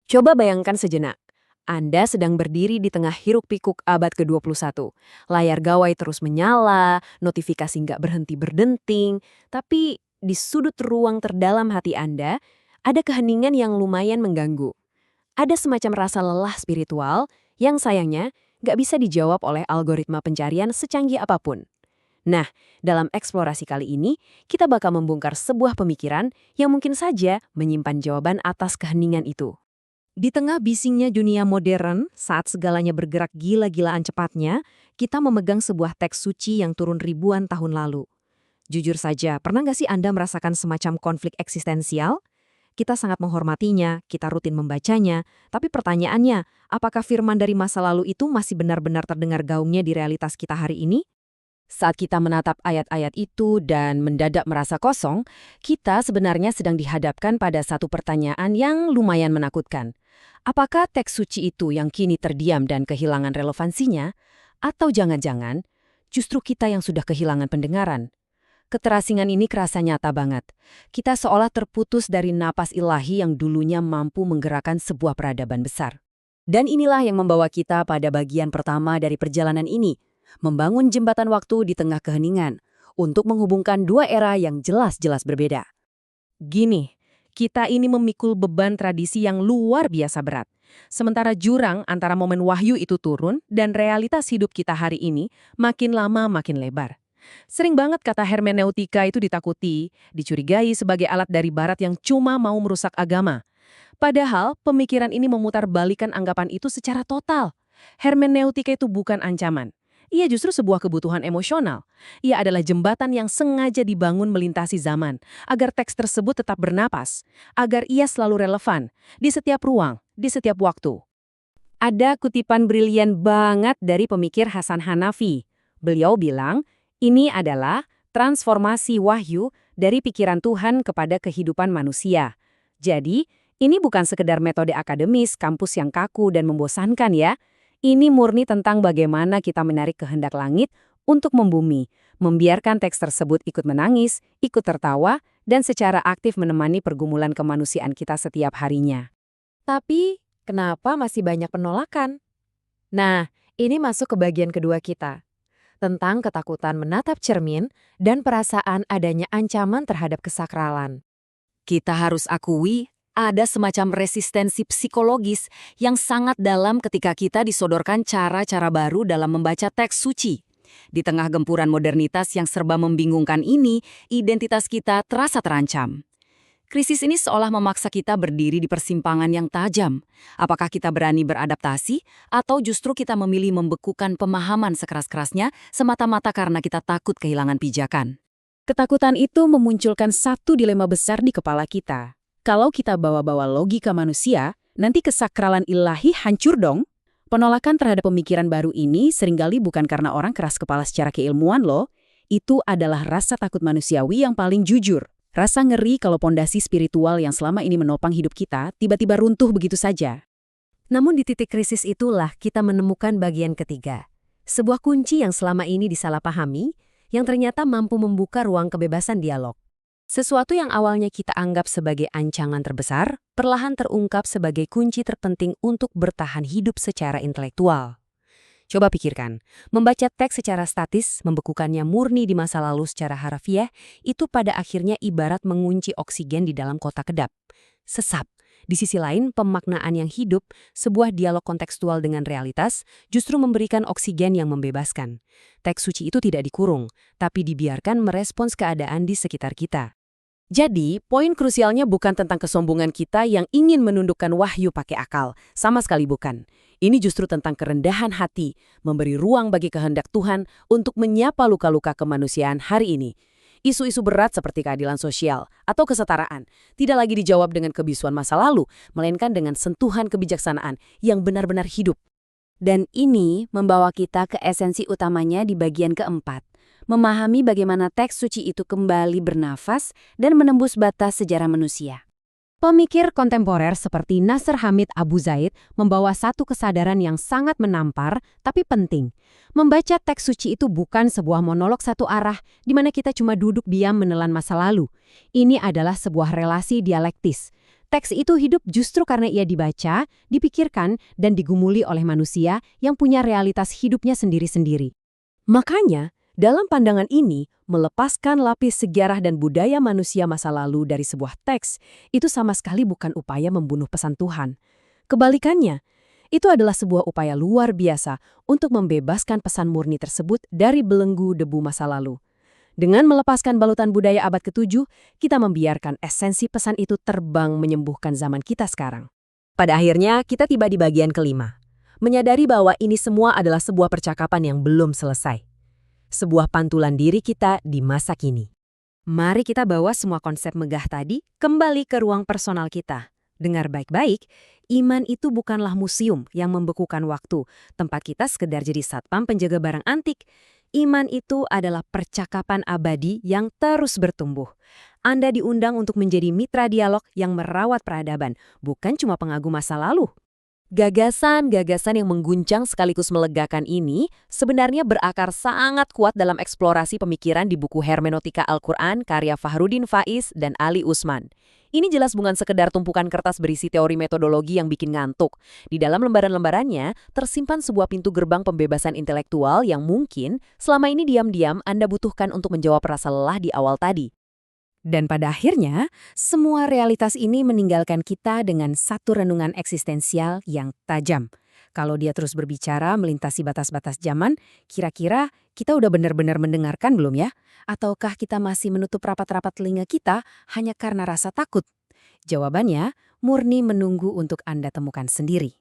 Coba bayangkan sejenak. Anda sedang berdiri di tengah hiruk-pikuk abad ke-21. Layar gawai terus menyala, notifikasi nggak berhenti berdenting, tapi di sudut ruang terdalam hati Anda, ada keheningan yang lumayan mengganggu. Ada semacam rasa lelah spiritual yang sayangnya nggak bisa dijawab oleh algoritma pencarian secanggih apapun. Nah, dalam eksplorasi kali ini, kita bakal membongkar sebuah pemikiran yang mungkin saja menyimpan jawaban atas keheningan itu. Di tengah bisingnya dunia modern, saat segalanya bergerak gila-gilaan cepatnya, kita memegang sebuah teks suci yang turun ribuan tahun lalu. Jujur saja, pernah nggak sih Anda merasakan semacam konflik eksistensial? Kita sangat menghormatinya, kita rutin membacanya, tapi pertanyaannya, apakah firman dari masa lalu itu masih benar-benar terdengar gaungnya di realitas kita hari ini? Saat kita menatap ayat-ayat itu dan mendadak merasa kosong, kita sebenarnya sedang dihadapkan pada satu pertanyaan yang lumayan menakutkan. Apakah teks suci itu yang kini terdiam dan kehilangan relevansinya? Atau jangan-jangan justru kita yang sudah kehilangan pendengaran? Keterasingan ini kerasa nyata banget. Kita seolah terputus dari napas ilahi yang dulunya mampu menggerakkan sebuah peradaban besar. Dan inilah yang membawa kita pada bagian pertama dari perjalanan ini, membangun jembatan waktu di tengah keheningan untuk menghubungkan dua era yang jelas-jelas berbeda. Gini, kita ini memikul beban tradisi yang luar biasa berat. Sementara jurang antara momen wahyu itu turun dan realitas hidup kita hari ini makin lama makin lebar. Sering banget kata hermeneutika itu ditakuti, dicurigai sebagai alat dari barat yang cuma mau merusak agama. Padahal pemikiran ini memutarbalikkan anggapan itu secara total. Hermeneutika itu bukan ancaman. Ia justru sebuah kebutuhan emosional. Ia adalah jembatan yang sengaja dibangun melintasi zaman, agar teks tersebut tetap bernapas, agar ia selalu relevan, di setiap ruang, di setiap waktu. Ada kutipan brilian banget dari pemikir Hasan Hanafi. Beliau bilang, ini adalah transformasi wahyu dari pikiran Tuhan kepada kehidupan manusia. Jadi, ini bukan sekedar metode akademis kampus yang kaku dan membosankan ya. Ini murni tentang bagaimana kita menarik kehendak langit untuk membumi, membiarkan teks tersebut ikut menangis, ikut tertawa, dan secara aktif menemani pergumulan kemanusiaan kita setiap harinya. Tapi, kenapa masih banyak penolakan? Nah, ini masuk ke bagian kedua kita, tentang ketakutan menatap cermin dan perasaan adanya ancaman terhadap kesakralan. Kita harus akui, ada semacam resistensi psikologis yang sangat dalam ketika kita disodorkan cara-cara baru dalam membaca teks suci. Di tengah gempuran modernitas yang serba membingungkan ini, identitas kita terasa terancam. Krisis ini seolah memaksa kita berdiri di persimpangan yang tajam. Apakah kita berani beradaptasi, atau justru kita memilih membekukan pemahaman sekeras-kerasnya semata-mata karena kita takut kehilangan pijakan? Ketakutan itu memunculkan satu dilema besar di kepala kita. Kalau kita bawa-bawa logika manusia, nanti kesakralan ilahi hancur dong. Penolakan terhadap pemikiran baru ini seringkali bukan karena orang keras kepala secara keilmuan loh. Itu adalah rasa takut manusiawi yang paling jujur. Rasa ngeri kalau pondasi spiritual yang selama ini menopang hidup kita tiba-tiba runtuh begitu saja. Namun di titik krisis itulah kita menemukan bagian ketiga. Sebuah kunci yang selama ini disalahpahami, yang ternyata mampu membuka ruang kebebasan dialog. Sesuatu yang awalnya kita anggap sebagai ancaman terbesar, perlahan terungkap sebagai kunci terpenting untuk bertahan hidup secara intelektual. Coba pikirkan, membaca teks secara statis, membekukannya murni di masa lalu secara harafiah, itu pada akhirnya ibarat mengunci oksigen di dalam kotak kedap. Sesap. Di sisi lain, pemaknaan yang hidup, sebuah dialog kontekstual dengan realitas, justru memberikan oksigen yang membebaskan. Teks suci itu tidak dikurung, tapi dibiarkan merespons keadaan di sekitar kita. Jadi, poin krusialnya bukan tentang kesombongan kita yang ingin menundukkan wahyu pakai akal. Sama sekali bukan. Ini justru tentang kerendahan hati, memberi ruang bagi kehendak Tuhan untuk menyapa luka-luka kemanusiaan hari ini. Isu-isu berat seperti keadilan sosial atau kesetaraan tidak lagi dijawab dengan kebisuan masa lalu, melainkan dengan sentuhan kebijaksanaan yang benar-benar hidup. Dan ini membawa kita ke esensi utamanya di bagian keempat. Memahami bagaimana teks suci itu kembali bernafas dan menembus batas sejarah manusia. Pemikir kontemporer seperti Nasr Hamid Abu Zaid membawa satu kesadaran yang sangat menampar tapi penting. Membaca teks suci itu bukan sebuah monolog satu arah di mana kita cuma duduk diam menelan masa lalu. Ini adalah sebuah relasi dialektis. Teks itu hidup justru karena ia dibaca, dipikirkan, dan digumuli oleh manusia yang punya realitas hidupnya sendiri-sendiri. Makanya, dalam pandangan ini, melepaskan lapis sejarah dan budaya manusia masa lalu dari sebuah teks itu sama sekali bukan upaya membunuh pesan Tuhan. Kebalikannya, itu adalah sebuah upaya luar biasa untuk membebaskan pesan murni tersebut dari belenggu debu masa lalu. Dengan melepaskan balutan budaya abad ke-7, kita membiarkan esensi pesan itu terbang menyembuhkan zaman kita sekarang. Pada akhirnya, kita tiba di bagian kelima. Menyadari bahwa ini semua adalah sebuah percakapan yang belum selesai. Sebuah pantulan diri kita di masa kini. Mari kita bawa semua konsep megah tadi kembali ke ruang personal kita. Dengar baik-baik, iman itu bukanlah museum yang membekukan waktu, tempat kita sekedar jadi satpam penjaga barang antik. Iman itu adalah percakapan abadi yang terus bertumbuh. Anda diundang untuk menjadi mitra dialog yang merawat peradaban, bukan cuma pengagum masa lalu. Gagasan-gagasan yang mengguncang sekaligus melegakan ini sebenarnya berakar sangat kuat dalam eksplorasi pemikiran di buku Hermeneutika Al-Quran karya Fahrudin Faiz dan Ali Usman. Ini jelas bukan sekedar tumpukan kertas berisi teori metodologi yang bikin ngantuk. Di dalam lembaran-lembarannya tersimpan sebuah pintu gerbang pembebasan intelektual yang mungkin selama ini diam-diam Anda butuhkan untuk menjawab rasa lelah di awal tadi. Dan pada akhirnya, semua realitas ini meninggalkan kita dengan satu renungan eksistensial yang tajam. Kalau dia terus berbicara melintasi batas-batas zaman, kira-kira kita udah benar-benar mendengarkan belum ya? Ataukah kita masih menutup rapat-rapat telinga kita hanya karena rasa takut? Jawabannya, murni menunggu untuk Anda temukan sendiri.